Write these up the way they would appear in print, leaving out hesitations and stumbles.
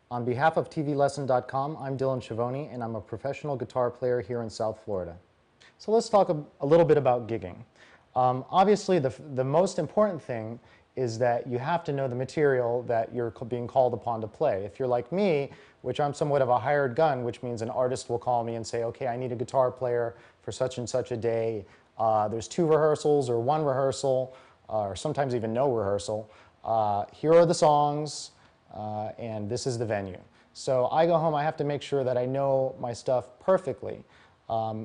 On behalf of TVLesson.com, I'm Dylan Schiavone, and I'm a professional guitar player here in South Florida. So let's talk a little bit about gigging. Obviously, the most important thing is that you have to know the material that you're being called upon to play. If you're like me, which I'm somewhat of a hired gun, which means an artist will call me and say, okay, I need a guitar player for such and such a day. There's 2 rehearsals or 1 rehearsal, or sometimes even no rehearsal. Here are the songs, and this is the venue. So I go home, I have to make sure that I know my stuff perfectly.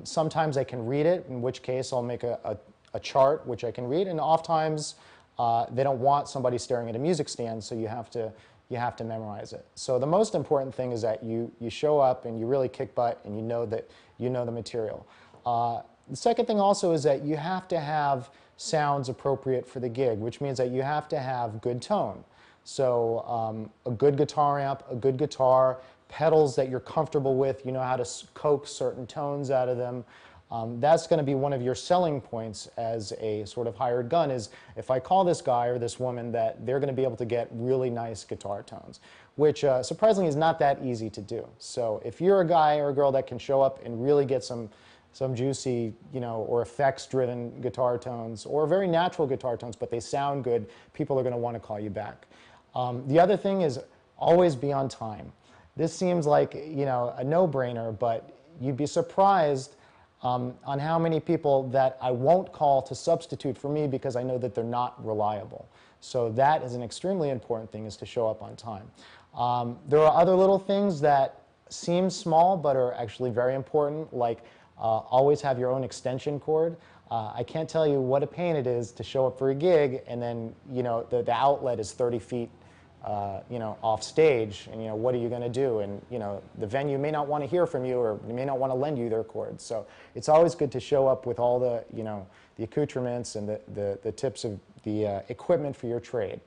Sometimes I can read it, in which case I'll make a chart which I can read, and oftentimes they don't want somebody staring at a music stand, so you have to memorize it. So the most important thing is that you show up and you really kick butt and you know that you know the material. The second thing also is that you have to have sounds appropriate for the gig, which means that you have to have good tone. So a good guitar amp, a good guitar, pedals that you're comfortable with, you know how to coax certain tones out of them. That's going to be one of your selling points as a sort of hired gun, is if I call this guy or this woman that they're going to be able to get really nice guitar tones, which surprisingly is not that easy to do. So if you're a guy or a girl that can show up and really get some juicy, or effects-driven guitar tones, or very natural guitar tones, but they sound good, people are going to want to call you back. The other thing is always be on time. This seems like, a no-brainer, but you'd be surprised on how many people that I won't call to substitute for me because I know that they're not reliable. So that is an extremely important thing, is to show up on time. There are other little things that seem small but are actually very important, like always have your own extension cord. I can't tell you what a pain it is to show up for a gig and then the outlet is 30 feet off stage, and what are you going to do? And the venue may not want to hear from you, or they may not want to lend you their cords. So it's always good to show up with all the the accoutrements and the tips of the equipment for your trade.